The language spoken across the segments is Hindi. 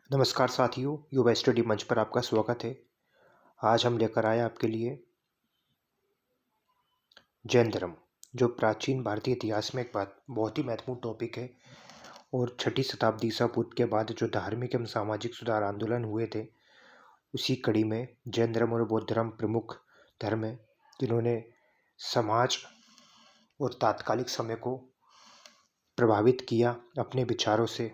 नमस्कार साथियों, युवा स्टडी मंच पर आपका स्वागत है। आज हम लेकर आए आपके लिए जैन धर्म, जो प्राचीन भारतीय इतिहास में एक बहुत ही महत्वपूर्ण टॉपिक है। और 6ठी शताब्दी ईसा पूर्व के बाद जो धार्मिक एवं सामाजिक सुधार आंदोलन हुए थे, उसी कड़ी में जैन धर्म और बौद्ध धर्म प्रमुख धर्म है, जिन्होंने समाज और तात्कालिक समय को प्रभावित किया अपने विचारों से।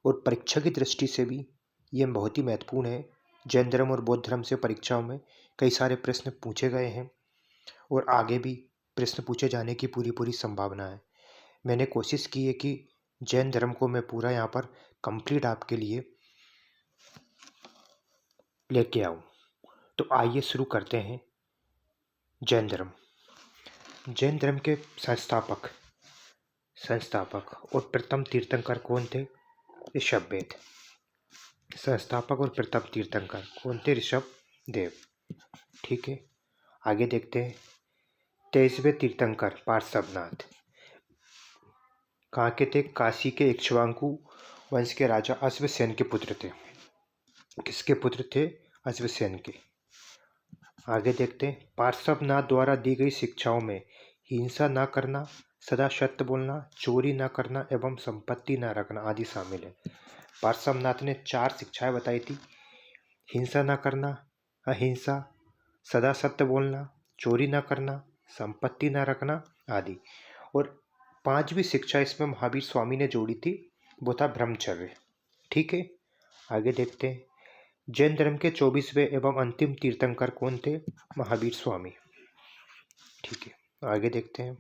और परीक्षा की दृष्टि से भी ये बहुत ही महत्वपूर्ण है। जैन धर्म और बौद्ध धर्म से परीक्षाओं में कई सारे प्रश्न पूछे गए हैं और आगे भी प्रश्न पूछे जाने की पूरी पूरी संभावना है। मैंने कोशिश की है कि जैन धर्म को मैं पूरा यहाँ पर कंप्लीट आपके लिए लेके आऊँ। तो आइए शुरू करते हैं। जैन धर्म के संस्थापक और प्रथम तीर्थंकर कौन थे? ऋषभदेव। संस्थापक और प्रथम तीर्थंकर कौन थे? ऋषभदेव। ठीक है, आगे देखते हैं। 23वें तीर्थंकर पार्श्वनाथ कहाँ के थे? काशी के इक्ष्वाकु वंश के राजा अश्वसेन के पुत्र थे। किसके पुत्र थे? अश्वसेन के। आगे देखते हैं। पार्श्वनाथ द्वारा दी गई शिक्षाओं में हिंसा न करना, सदा सत्य बोलना, चोरी न करना एवं संपत्ति न रखना आदि शामिल है। पार्श्वनाथ ने 4 शिक्षाएं बताई थी: हिंसा न करना, अहिंसा, सदा सत्य बोलना, चोरी न करना, संपत्ति न रखना आदि। और 5वीं शिक्षा इसमें महावीर स्वामी ने जोड़ी थी, वो था ब्रह्मचर्य। ठीक है, आगे देखते हैं। जैन धर्म के 24वें एवं अंतिम तीर्थंकर कौन थे? महावीर स्वामी। ठीक है, आगे देखते हैं।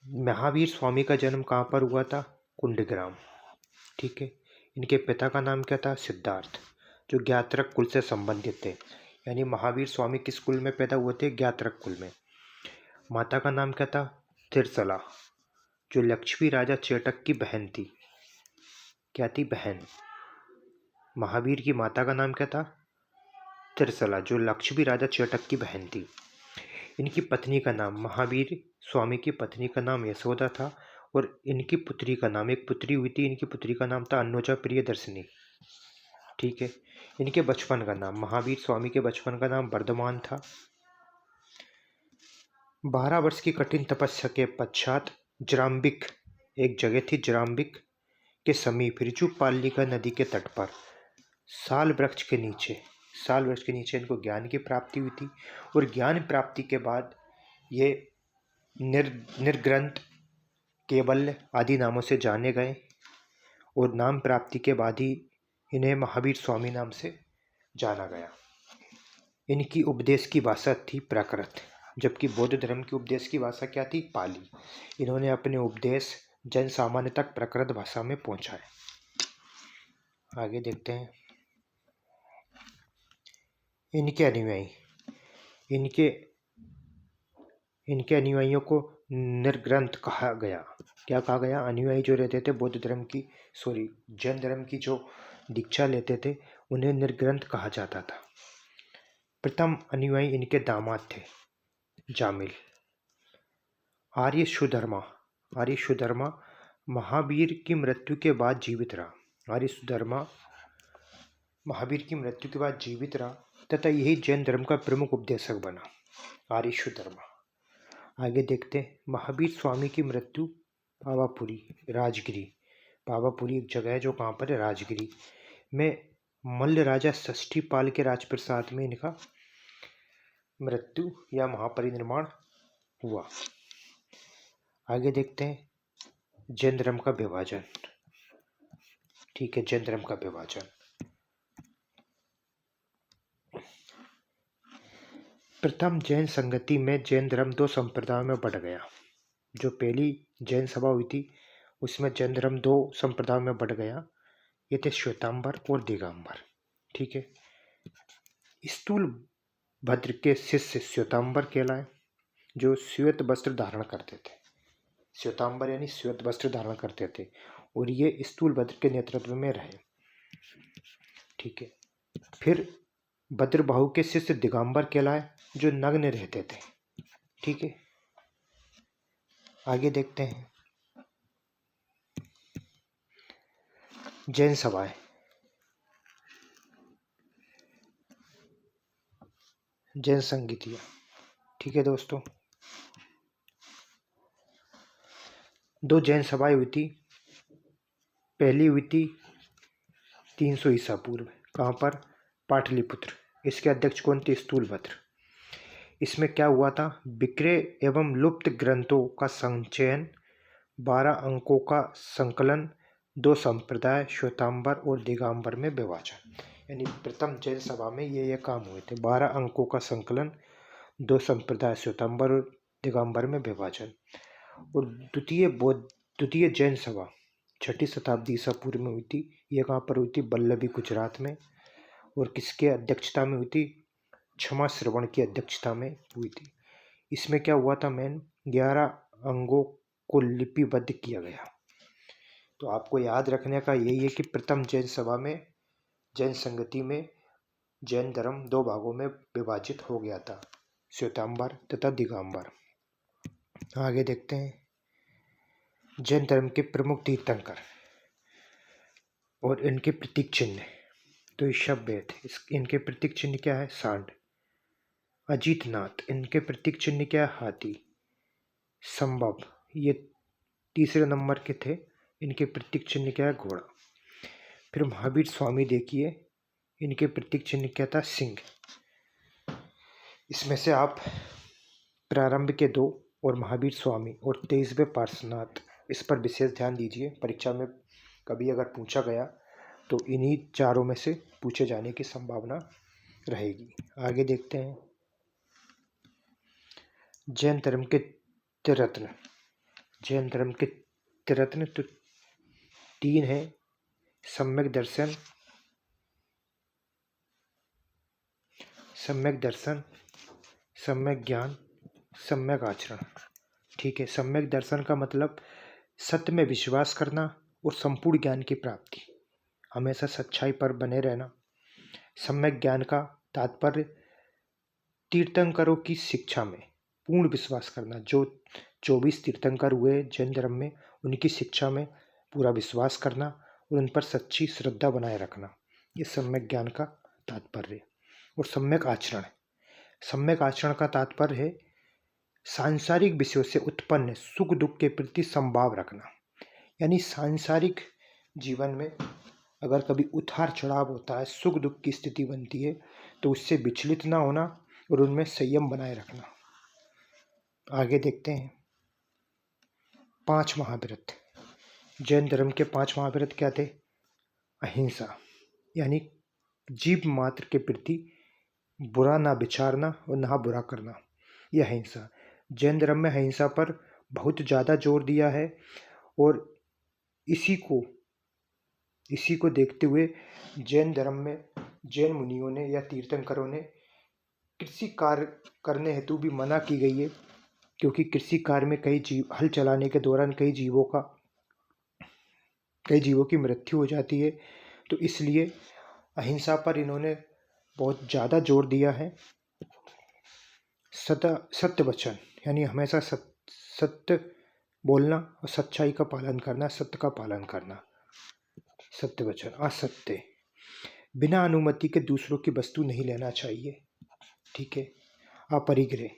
महावीर स्वामी का जन्म कहाँ पर हुआ था? कुंडग्राम। ठीक है, इनके पिता का नाम क्या था? सिद्धार्थ, जो ज्ञात्रक कुल से संबंधित थे। यानी महावीर स्वामी किस कुल में पैदा हुए थे? ज्ञात्रक कुल में। माता का नाम क्या था? तिरसला, जो लक्ष्मी राजा चेटक की बहन थी। क्या थी? बहन। महावीर की माता का नाम क्या था? तिरसला, जो लक्ष्मी राजा चेटक की बहन थी। इनकी पत्नी का नाम, महावीर स्वामी की पत्नी का नाम यशोदा था। और इनकी पुत्री का नाम, एक पुत्री हुई थी, इनकी पुत्री का नाम था अन्नोजा प्रियदर्शिनी। ठीक है, इनके बचपन का नाम, महावीर स्वामी के बचपन का नाम वर्धमान था। 12 वर्ष की कठिन तपस्या के पश्चात जराम्बिक, एक जगह थी जराम्बिक के समीप ऋचुपालिका नदी के तट पर साल वृक्ष के नीचे इनको ज्ञान की प्राप्ति हुई थी। और ज्ञान प्राप्ति के बाद ये निर्ग्रंथ, केवल्य आदि नामों से जाने गए। और नाम प्राप्ति के बाद ही इन्हें महावीर स्वामी नाम से जाना गया। इनकी उपदेश की भाषा थी प्राकृत, जबकि बौद्ध धर्म की उपदेश की भाषा क्या थी? पाली। इन्होंने अपने उपदेश जन सामान्य तक प्राकृत भाषा में पहुंचाए। आगे देखते हैं। इनके अनुयायियों को निर्ग्रंथ कहा गया। क्या कहा गया? अनुयायी जो रहते थे जैन धर्म की जो दीक्षा लेते थे, उन्हें निर्ग्रंथ कहा जाता था। प्रथम अनुयायी इनके दामाद थे, जामिल। आर्य सुधर्मा महावीर की मृत्यु के बाद जीवित रहा। आर्य सुधर्मा महावीर की मृत्यु के बाद जीवित रहा तथा यही जैन धर्म का प्रमुख उपदेशक बना, आर्य सुधर्मा। आगे देखते हैं। महावीर स्वामी की मृत्यु पावापुरी, राजगिरी। पावापुरी एक जगह है जो कहाँ पर है? राजगिरी में। मल्ल राजा षष्ठीपाल के राजप्रसाद में इनका मृत्यु या महापरिनिर्वाण हुआ। आगे देखते हैं। जैन धर्म का विभाजन। ठीक है, जैन धर्म का विभाजन। प्रथम जैन संगति में जैन धर्म 2 संप्रदायों में बढ़ गया। जो पहली जैन सभा हुई थी उसमें जैन धर्म 2 संप्रदायों में बढ़ गया। ये थे श्वेतांबर और दिगंबर। ठीक है, स्थूल भद्र के शिष्य श्वेतांबर कहलाए, जो श्वेत वस्त्र धारण करते थे। श्वेतांबर यानी श्वेत वस्त्र धारण करते थे, और ये स्थूल भद्र के नेतृत्व में रहे। ठीक है, फिर भद्रबाहु के शिष्य दिगंबर कहलाए, जो नग्न रहते थे। ठीक है, आगे देखते हैं जैन सभाएं। जैन संगीतियाँ। ठीक है दोस्तों, 2 जैन सभाएं हुई थी। पहली हुई थी 300 ईसा पूर्व। कहाँ पर? पाटलिपुत्र। इसके अध्यक्ष कौन थे? स्थूलभद्र। इसमें क्या हुआ था? बिखरे एवं लुप्त ग्रंथों का संचयन, 12 अंकों का संकलन, 2 संप्रदाय श्वेतांबर और दिगंबर में विभाजन। यानी प्रथम जैन सभा में ये काम हुए थे। 12 अंकों का संकलन, 2 संप्रदाय श्वेतांबर और दिगंबर में विभाजन। और द्वितीय जैन सभा 6ठी शताब्दी ईसा पूर्व में हुई थी। ये कहाँ पर हुई थी? बल्लभी, गुजरात में। और किसके अध्यक्षता में हुई थी? क्षमा श्रवण की अध्यक्षता में हुई थी। इसमें क्या हुआ था? 11 अंगों को लिपिबद्ध किया गया। तो आपको याद रखने का यही है कि प्रथम जैन सभा में, जैन संगति में, जैन धर्म 2 भागों में विभाजित हो गया था, श्वेतांबर तथा दिगंबर। आगे देखते हैं जैन धर्म के प्रमुख तीर्थंकर और इनके प्रतीक चिन्ह। तो ये शब्द है, इनके प्रतीक चिन्ह क्या है? सांड। अजीतनाथ, इनके प्रतीक चिन्ह क्या है? हाथी। संभव, ये तीसरे नंबर के थे, इनके प्रतीक चिन्ह क्या है? घोड़ा। फिर महावीर स्वामी देखिए, इनके प्रतीक चिन्ह क्या था? सिंह। इसमें से आप प्रारंभ के 2 और महावीर स्वामी और 23वें पार्श्वनाथ, इस पर विशेष ध्यान दीजिए। परीक्षा में कभी अगर पूछा गया तो इन्हीं चारों में से पूछे जाने की संभावना रहेगी। आगे देखते हैं जैन धर्म के त्रिरत्न। जैन धर्म के त्रिरत्न तो 3 हैं: सम्यक दर्शन, सम्यक ज्ञान, सम्यक आचरण। ठीक है, सम्यक दर्शन का मतलब सत्य में विश्वास करना और संपूर्ण ज्ञान की प्राप्ति, हमेशा सच्चाई पर बने रहना। सम्यक ज्ञान का तात्पर्य तीर्थंकरों की शिक्षा में पूर्ण विश्वास करना। जो 24 तीर्थंकर हुए जैन धर्म में, उनकी शिक्षा में पूरा विश्वास करना और उन पर सच्ची श्रद्धा बनाए रखना, ये सम्यक ज्ञान का तात्पर्य। और सम्यक आचरण, सम्यक आचरण का तात्पर्य है सांसारिक विषयों से उत्पन्न सुख दुख के प्रति समभाव रखना। यानी सांसारिक जीवन में अगर कभी उतार चढ़ाव होता है, सुख दुख की स्थिति बनती है, तो उससे विचलित ना होना और उनमें संयम बनाए रखना। आगे देखते हैं 5 महाव्रत। जैन धर्म के 5 महाव्रत क्या थे? अहिंसा, यानी जीव मात्र के प्रति बुरा ना विचारना और ना बुरा करना, यह अहिंसा। जैन धर्म में अहिंसा पर बहुत ज़्यादा जोर दिया है और इसी को देखते हुए जैन धर्म में जैन मुनियों ने या तीर्थंकरों ने कृषि कार्य करने हेतु भी मना की गई है, क्योंकि कृषि कार्य में कई जीव, हल चलाने के दौरान कई जीवों की मृत्यु हो जाती है। तो इसलिए अहिंसा पर इन्होंने बहुत ज़्यादा जोर दिया है। सत्य वचन, यानी हमेशा सत्य बोलना और सच्चाई का पालन करना, सत्य का पालन करना। सत्य वचन। असत्य, बिना अनुमति के दूसरों की वस्तु नहीं लेना चाहिए। ठीक है। अपरिग्रह,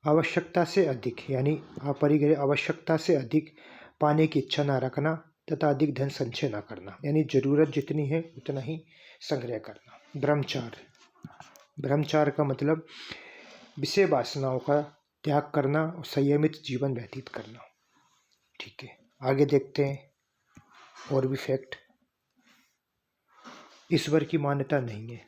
आवश्यकता से अधिक, यानी अपरिग्रह आवश्यकता से अधिक पाने की इच्छा न रखना तथा अधिक धन संचय न करना, यानी जरूरत जितनी है उतना ही संग्रह करना। ब्रह्मचार्य, ब्रह्मचार्य का मतलब विषय वासनाओं का त्याग करना और संयमित जीवन व्यतीत करना। ठीक है, आगे देखते हैं और भी फैक्ट। ईश्वर की मान्यता नहीं है।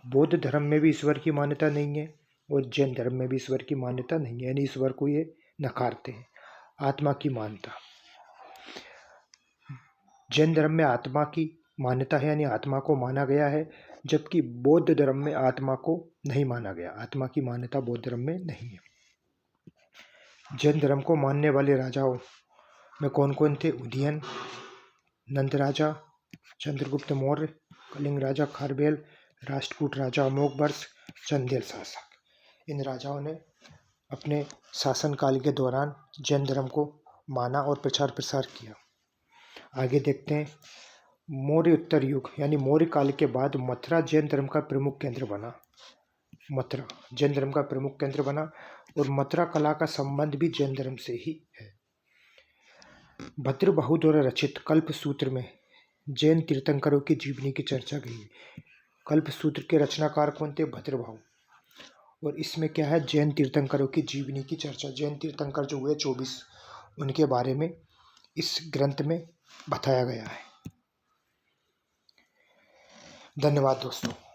बौद्ध धर्म में भी ईश्वर की मान्यता नहीं है और जैन धर्म में भी ईश्वर की मान्यता नहीं है, यानी ईश्वर को ये नकारते हैं। आत्मा की मान्यता, जैन धर्म में आत्मा की मान्यता है, यानी आत्मा को माना गया है, जबकि बौद्ध धर्म में आत्मा को नहीं माना गया। आत्मा की मान्यता बौद्ध धर्म में नहीं है। जैन धर्म को मानने वाले राजाओं में कौन कौन थे? उदयन, नंद राजा, चंद्रगुप्त मौर्य, कलिंग राजा खारवेल, राष्ट्रकूट राजा अमोघवर्ष, चंदेल शासक। इन राजाओं ने अपने शासनकाल के दौरान जैन धर्म को माना और प्रचार प्रसार किया। आगे देखते हैं। मौर्य उत्तर युग यानी मौर्य काल के बाद मथुरा जैन धर्म का प्रमुख केंद्र बना। मथुरा जैन धर्म का प्रमुख केंद्र बना और मथुरा कला का संबंध भी जैन धर्म से ही है। भद्रबाहु द्वारा रचित कल्पसूत्र में जैन तीर्थंकरों की जीवनी की चर्चा गई है। कल्पसूत्र के रचनाकार कौन थे? भद्रबाहु। और इसमें क्या है? जैन तीर्थंकरों की जीवनी की चर्चा। जैन तीर्थंकर जो हुए 24, उनके बारे में इस ग्रंथ में बताया गया है। धन्यवाद दोस्तों।